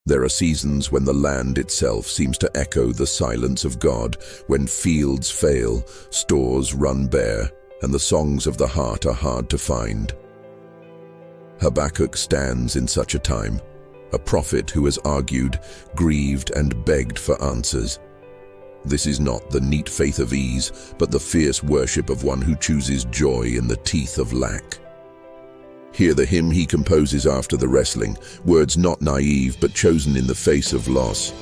There are seasons when the land itself seems to echo the silence of God, when fields fail, stores run bare, and the songs of the heart are hard to find. Habakkuk stands in such a time, a prophet who has argued, grieved, and begged for answers. This is not the neat faith of ease, but the fierce worship of one who chooses joy in the teeth of lack. Hear the hymn he composes after the wrestling, words not naive but chosen in the face of loss.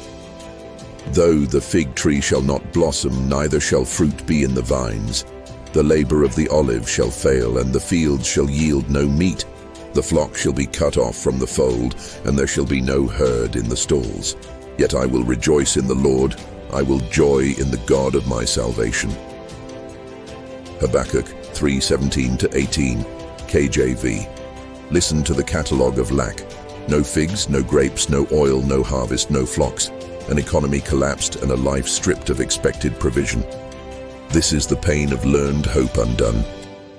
Though the fig tree shall not blossom, neither shall fruit be in the vines. The labor of the olive shall fail, and the fields shall yield no meat. The flock shall be cut off from the fold, and there shall be no herd in the stalls. Yet I will rejoice in the Lord, I will joy in the God of my salvation. Habakkuk 3:17-18, KJV. Listen to the catalogue of lack. No figs, no grapes, no oil, no harvest, no flocks. An economy collapsed and a life stripped of expected provision. This is the pain of learned hope undone.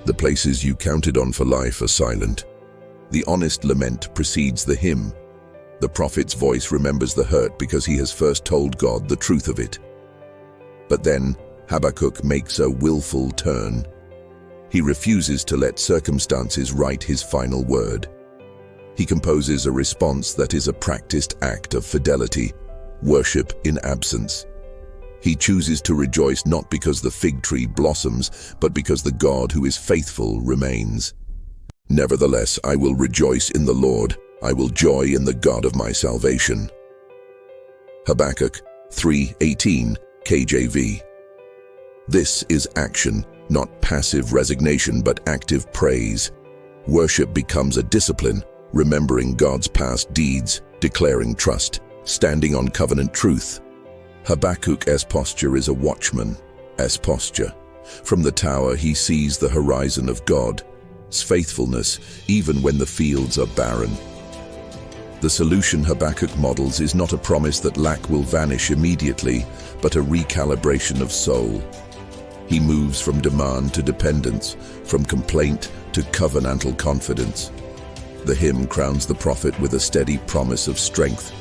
The places you counted on for life are silent. The honest lament precedes the hymn. The prophet's voice remembers the hurt because he has first told God the truth of it. But then Habakkuk makes a willful turn. He refuses to let circumstances write his final word. He composes a response that is a practiced act of fidelity, worship in absence. He chooses to rejoice not because the fig tree blossoms, but because the God who is faithful remains. Nevertheless, I will rejoice in the Lord. I will joy in the God of my salvation. Habakkuk 3:18, KJV. This is action, not passive resignation, but active praise. Worship becomes a discipline, remembering God's past deeds, declaring trust, standing on covenant truth. Habakkuk's posture is a watchman's posture. From the tower he sees the horizon of God's faithfulness, even when the fields are barren. The solution Habakkuk models is not a promise that lack will vanish immediately, but a recalibration of soul. He moves from demand to dependence, from complaint to covenantal confidence. The hymn crowns the prophet with a steady promise of strength.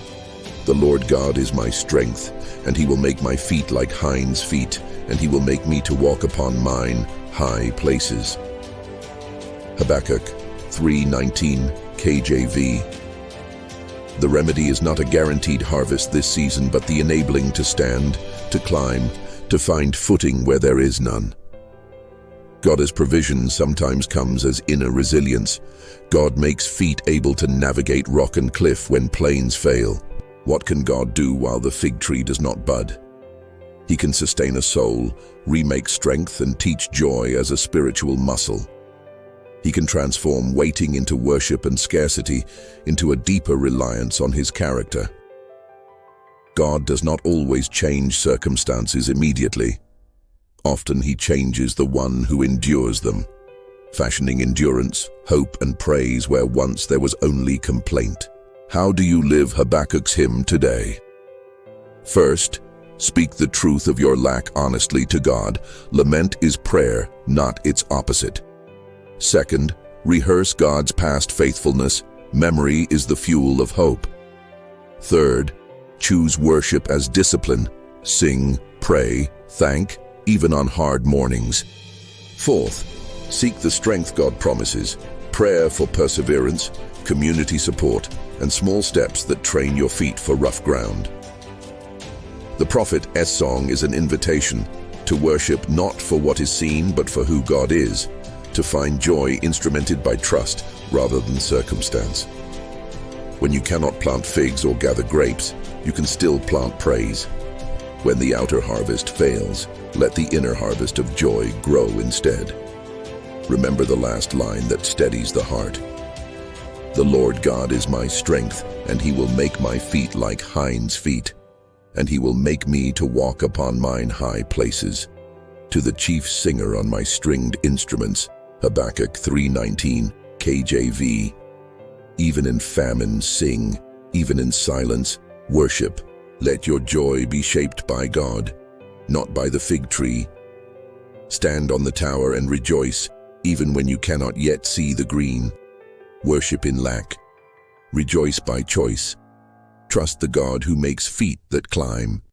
The Lord God is my strength, and he will make my feet like hinds' feet, and he will make me to walk upon mine high places. Habakkuk 3:19, KJV. The remedy is not a guaranteed harvest this season, but the enabling to stand, to climb, to find footing where there is none. God's provision sometimes comes as inner resilience. God makes feet able to navigate rock and cliff when plains fail. What can God do while the fig tree does not bud? He can sustain a soul, remake strength, and teach joy as a spiritual muscle. He can transform waiting into worship and scarcity into a deeper reliance on his character. God does not always change circumstances immediately. Often he changes the one who endures them, fashioning endurance, hope, and praise where once there was only complaint. How do you live Habakkuk's hymn today? First, speak the truth of your lack honestly to God. Lament is prayer, not its opposite. Second, rehearse God's past faithfulness. Memory is the fuel of hope. Third, choose worship as discipline. Sing, pray, thank, even on hard mornings. Fourth, seek the strength God promises. Prayer for perseverance, community support, and small steps that train your feet for rough ground. The prophet's song is an invitation to worship not for what is seen, but for who God is, to find joy instrumented by trust rather than circumstance. When you cannot plant figs or gather grapes, you can still plant praise. When the outer harvest fails, let the inner harvest of joy grow instead. Remember the last line that steadies the heart. The Lord God is my strength, and he will make my feet like hinds' feet, and he will make me to walk upon mine high places. To the chief singer on my stringed instruments, Habakkuk 3:19, KJV. Even in famine, sing. Even in silence, worship. Let your joy be shaped by God, not by the fig tree. Stand on the tower and rejoice, even when you cannot yet see the green. Worship in lack. Rejoice by choice. Trust the God who makes feet that climb.